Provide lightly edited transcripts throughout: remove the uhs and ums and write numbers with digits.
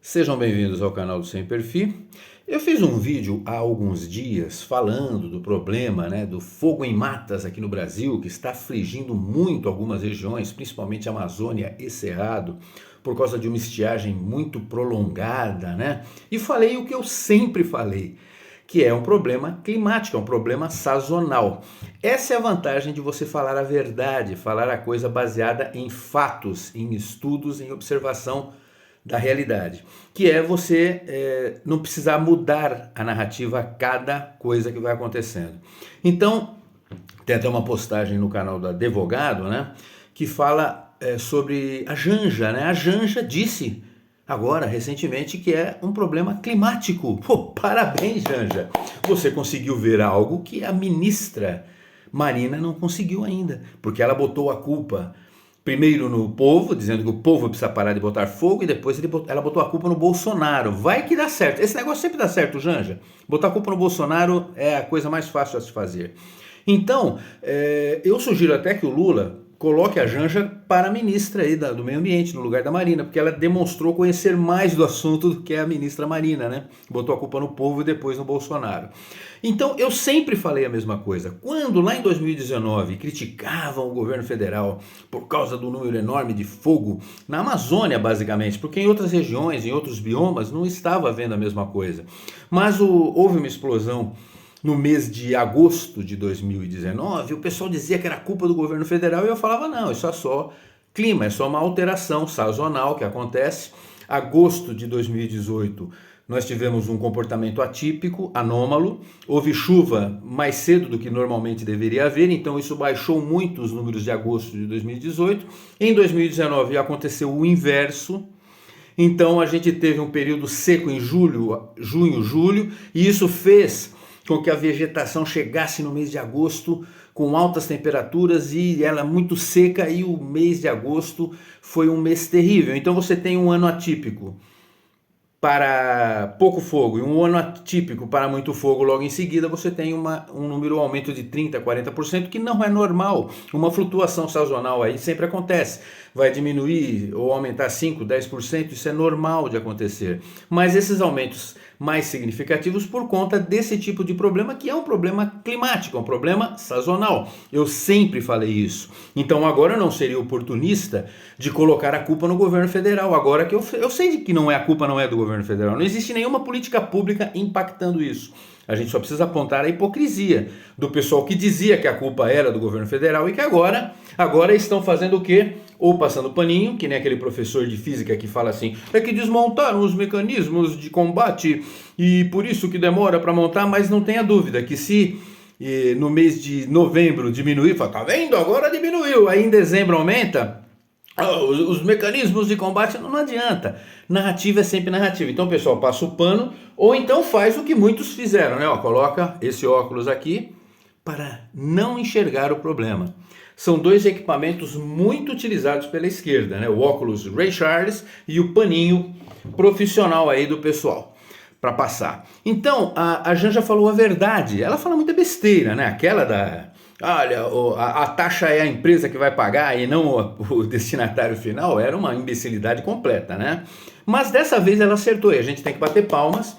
Sejam bem-vindos ao canal do Sem Perfil. Eu fiz um vídeo há alguns dias falando do problema, do fogo em matas aqui no Brasil, que está afligindo muito algumas regiões, principalmente a Amazônia e Cerrado, por causa de uma estiagem muito prolongada, E falei o que eu sempre falei, que é um problema climático, é um problema sazonal. Essa é a vantagem de você falar a verdade, falar a coisa baseada em fatos, em estudos, em observação da realidade, que é você não precisar mudar a narrativa a cada coisa que vai acontecendo. Então, tem até uma postagem no canal do advogado, que fala sobre a Janja, A Janja disse agora, recentemente, que é um problema climático. Pô, parabéns, Janja! Você conseguiu ver algo que a ministra Marina não conseguiu ainda, porque ela botou a culpa primeiro no povo, dizendo que o povo precisa parar de botar fogo, e depois ela botou a culpa no Bolsonaro. Vai que dá certo. Esse negócio sempre dá certo, Janja. Botar a culpa no Bolsonaro é a coisa mais fácil a se fazer. Então, eu sugiro até que o Lula coloque a Janja para ministra aí do meio ambiente, no lugar da Marina, porque ela demonstrou conhecer mais do assunto do que a ministra Marina, Botou a culpa no povo e depois no Bolsonaro. Então, eu sempre falei a mesma coisa. Quando lá em 2019 criticavam o governo federal por causa do número enorme de fogo na Amazônia, basicamente, porque em outras regiões, em outros biomas, não estava havendo a mesma coisa. Mas houve uma explosão no mês de agosto de 2019, o pessoal dizia que era culpa do governo federal e eu falava, não, isso é só clima, é só uma alteração sazonal que acontece. Agosto de 2018, nós tivemos um comportamento atípico, anômalo, houve chuva mais cedo do que normalmente deveria haver, então isso baixou muito os números de agosto de 2018. Em 2019 aconteceu o inverso. Então a gente teve um período seco em junho, julho, e isso fez com que a vegetação chegasse no mês de agosto com altas temperaturas e ela muito seca, e o mês de agosto foi um mês terrível. Então você tem um ano atípico para pouco fogo e um ano atípico para muito fogo, logo em seguida você tem um número, um aumento de 30%, 40%, que não é normal. Uma flutuação sazonal aí sempre acontece. Vai diminuir ou aumentar 5%, 10%, isso é normal de acontecer. Mas esses aumentos mais significativos por conta desse tipo de problema, que é um problema climático, é um problema sazonal. Eu sempre falei isso. Então agora eu não seria oportunista de colocar a culpa no governo federal, agora que eu sei que a culpa não é do governo federal, não existe nenhuma política pública impactando isso. A gente só precisa apontar a hipocrisia do pessoal que dizia que a culpa era do governo federal e que agora estão fazendo o quê? Ou passando paninho, que nem aquele professor de física que fala assim, é que desmontaram os mecanismos de combate e por isso que demora para montar, mas não tenha dúvida que se no mês de novembro diminuir, fala, tá vendo? Agora diminuiu, aí em dezembro aumenta, os mecanismos de combate, não adianta. Narrativa é sempre narrativa. Então o pessoal passa o pano, ou então faz o que muitos fizeram, coloca esse óculos aqui para não enxergar o problema. São dois equipamentos muito utilizados pela esquerda, o óculos Ray Charles e o paninho profissional aí do pessoal para passar. Então a Janja falou a verdade. Ela fala muita besteira, aquela da... Olha, a taxa é a empresa que vai pagar e não o destinatário final, era uma imbecilidade completa, Mas dessa vez ela acertou e a gente tem que bater palmas.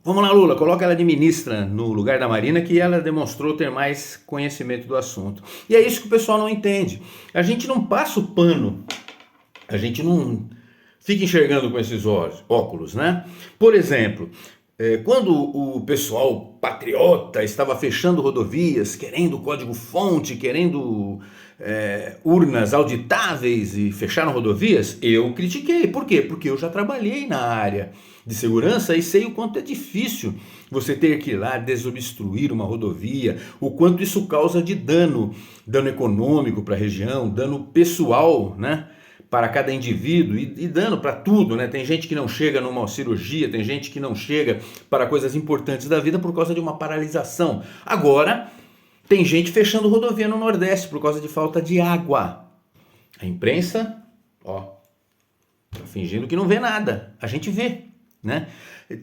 Vamos lá, Lula, coloca ela de ministra no lugar da Marina, que ela demonstrou ter mais conhecimento do assunto. E é isso que o pessoal não entende. A gente não passa o pano, a gente não fica enxergando com esses óculos, Por exemplo, quando o pessoal patriota estava fechando rodovias, querendo código-fonte, querendo urnas auditáveis e fecharam rodovias, eu critiquei. Por quê? Porque eu já trabalhei na área de segurança e sei o quanto é difícil você ter que ir lá desobstruir uma rodovia, o quanto isso causa de dano econômico para a região, dano pessoal, para cada indivíduo e dano para tudo, Tem gente que não chega numa cirurgia, tem gente que não chega para coisas importantes da vida por causa de uma paralisação. Agora, tem gente fechando rodovia no Nordeste por causa de falta de água. A imprensa, tá fingindo que não vê nada. A gente vê,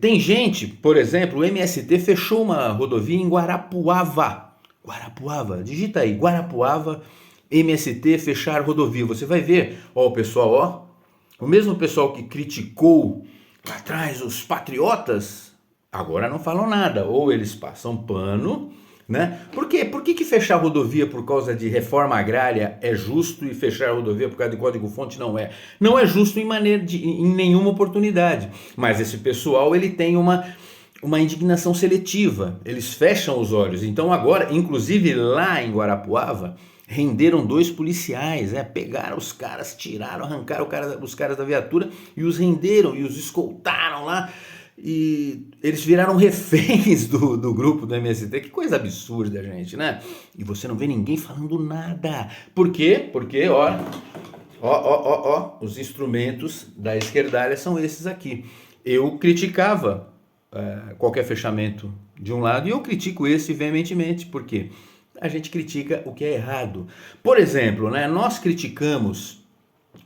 Tem gente, por exemplo, o MST fechou uma rodovia em Guarapuava. Guarapuava, digita aí, Guarapuava, MST fechar rodovia. Você vai ver, o pessoal, o mesmo pessoal que criticou lá atrás os patriotas agora não falam nada, ou eles passam pano, né? Por quê? Por que fechar a rodovia por causa de reforma agrária é justo e fechar a rodovia por causa de código-fonte não é? Não é justo em nenhuma oportunidade, mas esse pessoal ele tem uma indignação seletiva, eles fecham os olhos. Então agora, inclusive lá em Guarapuava, renderam 2 policiais, pegaram os caras, tiraram, arrancaram os caras da viatura e os renderam e os escoltaram lá. E eles viraram reféns do grupo do MST. Que coisa absurda, gente, né? E você não vê ninguém falando nada. Por quê? Porque, os instrumentos da esquerdalha são esses aqui. Eu criticava qualquer fechamento de um lado e eu critico esse veementemente. Por quê? A gente critica o que é errado. Por exemplo, né, nós criticamos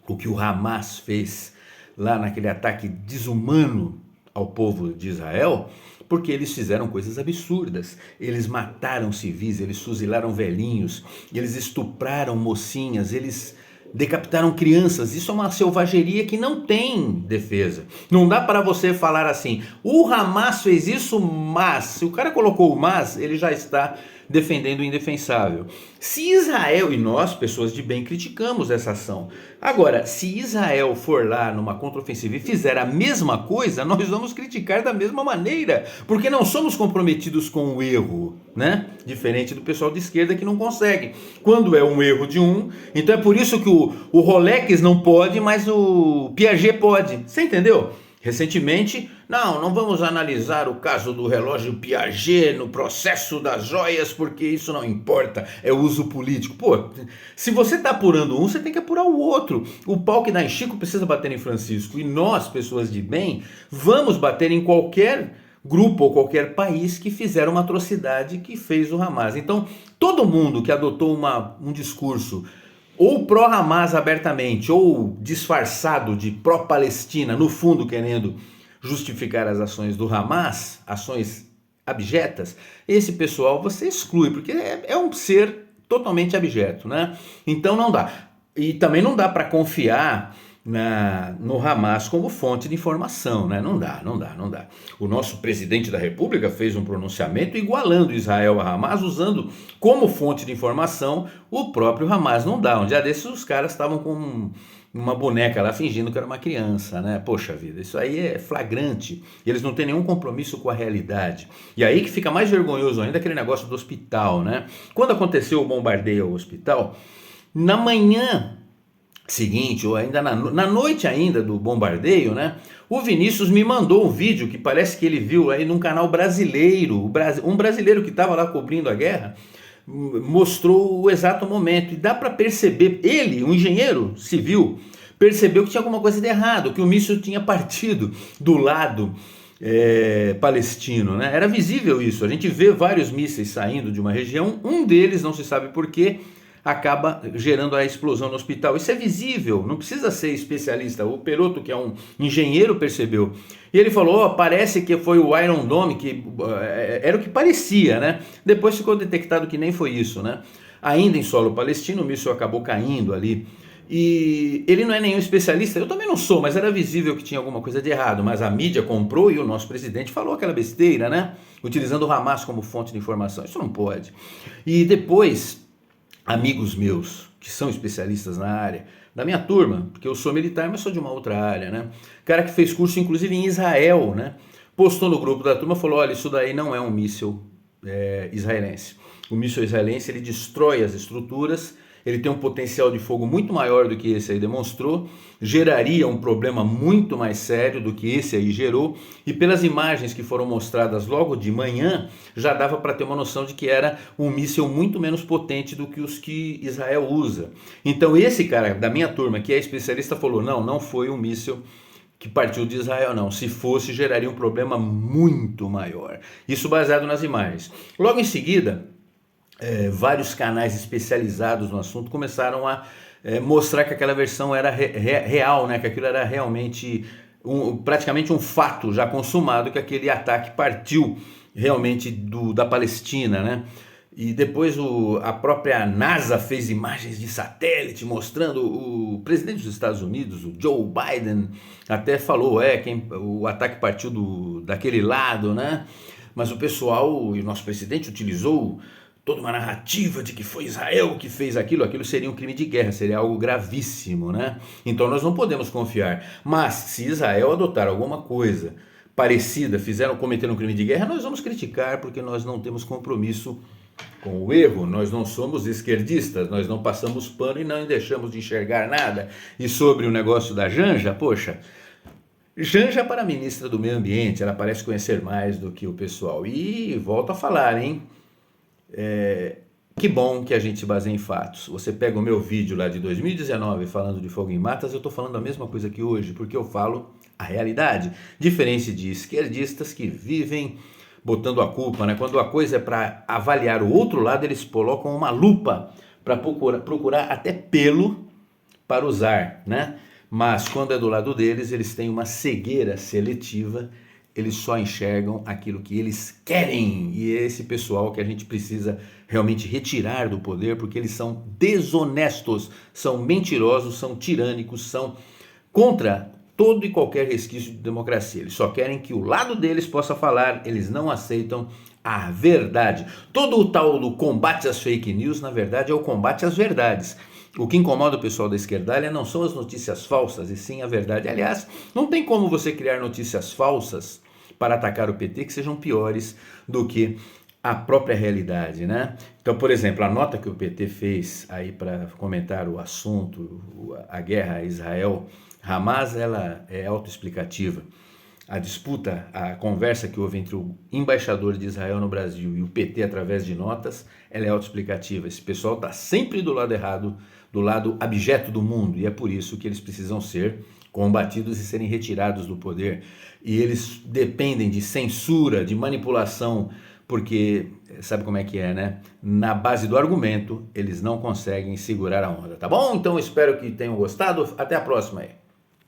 o que o Hamas fez lá naquele ataque desumano ao povo de Israel, porque eles fizeram coisas absurdas. Eles mataram civis, eles fuzilaram velhinhos, eles estupraram mocinhas, eles decapitaram crianças. Isso é uma selvageria que não tem defesa. Não dá para você falar assim, o Hamas fez isso, mas... Se o cara colocou o mas, ele já está defendendo o indefensável. Se Israel, e nós, pessoas de bem, criticamos essa ação. Agora, se Israel for lá numa contraofensiva e fizer a mesma coisa, nós vamos criticar da mesma maneira, porque não somos comprometidos com o erro, né? Diferente do pessoal de esquerda que não consegue. Quando é um erro de um, então é por isso que o Rolex não pode, mas o Piaget pode. Você entendeu? Recentemente, não vamos analisar o caso do relógio Piaget no processo das joias, porque isso não importa, é uso político. Pô, se você está apurando um, você tem que apurar o outro. O pau que dá em Chico precisa bater em Francisco. E nós, pessoas de bem, vamos bater em qualquer grupo ou qualquer país que fizer uma atrocidade que fez o Hamas. Então, todo mundo que adotou um discurso ou pró-Hamas abertamente, ou disfarçado de pró-Palestina, no fundo querendo justificar as ações do Hamas, ações abjetas, esse pessoal você exclui, porque é um ser totalmente abjeto, né? Então não dá. E também não dá para confiar no Hamas como fonte de informação, né? Não dá. O nosso presidente da República fez um pronunciamento igualando Israel a Hamas, usando como fonte de informação o próprio Hamas. Não dá. Um dia desses os caras estavam com uma boneca lá fingindo que era uma criança, né? Poxa vida, isso aí é flagrante. Eles não têm nenhum compromisso com a realidade. E aí que fica mais vergonhoso ainda aquele negócio do hospital, né? Quando aconteceu o bombardeio ao hospital, na manhã seguinte, ou ainda na noite ainda do bombardeio, né? O Vinícius me mandou um vídeo que parece que ele viu aí num canal brasileiro, um brasileiro que estava lá cobrindo a guerra, mostrou o exato momento, e dá para perceber, ele, um engenheiro civil, percebeu que tinha alguma coisa de errado, que o míssil tinha partido do lado palestino, né? Era visível isso, a gente vê vários mísseis saindo de uma região, um deles, não se sabe porquê, acaba gerando a explosão no hospital. Isso é visível, não precisa ser especialista. O Peroto, que é um engenheiro, percebeu. E ele falou, parece que foi o Iron Dome, que era o que parecia, né? Depois ficou detectado que nem foi isso, né? Ainda em solo palestino, o míssil acabou caindo ali. E ele não é nenhum especialista, eu também não sou, mas era visível que tinha alguma coisa de errado. Mas a mídia comprou e o nosso presidente falou aquela besteira, né? Utilizando o Hamas como fonte de informação. Isso não pode. E depois, amigos meus que são especialistas na área, da minha turma, porque eu sou militar, mas sou de uma outra área, né? Cara que fez curso inclusive em Israel, né? Postou no grupo da turma, falou, olha, isso daí não é um míssil israelense. O míssil israelense, ele destrói as estruturas, ele tem um potencial de fogo muito maior do que esse aí demonstrou, geraria um problema muito mais sério do que esse aí gerou, e pelas imagens que foram mostradas logo de manhã, já dava para ter uma noção de que era um míssil muito menos potente do que os que Israel usa. Então esse cara da minha turma, que é especialista, falou, não foi um míssil que partiu de Israel, não. Se fosse, geraria um problema muito maior. Isso baseado nas imagens. Logo em seguida, vários canais especializados no assunto começaram a mostrar que aquela versão era real, né? Que aquilo era realmente praticamente um fato já consumado, que aquele ataque partiu realmente da Palestina, né? E depois a própria NASA fez imagens de satélite mostrando o presidente dos Estados Unidos, o Joe Biden, até falou, o ataque partiu daquele lado, né? Mas o pessoal e o nosso presidente utilizou toda uma narrativa de que foi Israel que fez aquilo seria um crime de guerra, seria algo gravíssimo, né? Então nós não podemos confiar. Mas se Israel adotar alguma coisa parecida, cometeram um crime de guerra, nós vamos criticar porque nós não temos compromisso com o erro, nós não somos esquerdistas, nós não passamos pano e não deixamos de enxergar nada. E sobre o negócio da Janja, poxa, Janja para a ministra do Meio Ambiente, ela parece conhecer mais do que o pessoal. E volto a falar, hein? Que bom que a gente se baseia em fatos. Você pega o meu vídeo lá de 2019 falando de fogo em matas, eu estou falando a mesma coisa que hoje, porque eu falo a realidade. Diferente de esquerdistas que vivem botando a culpa, né? Quando a coisa é para avaliar o outro lado, eles colocam uma lupa para procurar até pelo para usar, né? Mas quando é do lado deles, eles têm uma cegueira seletiva, eles só enxergam aquilo que eles querem. E é esse pessoal que a gente precisa realmente retirar do poder, porque eles são desonestos, são mentirosos, são tirânicos, são contra todo e qualquer resquício de democracia. Eles só querem que o lado deles possa falar, eles não aceitam a verdade. Todo o tal do combate às fake news, na verdade, é o combate às verdades. O que incomoda o pessoal da esquerdalha não são as notícias falsas, e sim a verdade. Aliás, não tem como você criar notícias falsas para atacar o PT que sejam piores do que a própria realidade, né? Então, por exemplo, a nota que o PT fez aí para comentar o assunto, a guerra a Israel-Hamas, ela é autoexplicativa. A disputa, a conversa que houve entre o embaixador de Israel no Brasil e o PT através de notas, ela é autoexplicativa. Esse pessoal está sempre do lado errado, do lado abjeto do mundo, e é por isso que eles precisam ser combatidos e serem retirados do poder. E eles dependem de censura, de manipulação, porque sabe como é que é, né? Na base do argumento, eles não conseguem segurar a onda, tá bom? Então espero que tenham gostado. Até a próxima aí.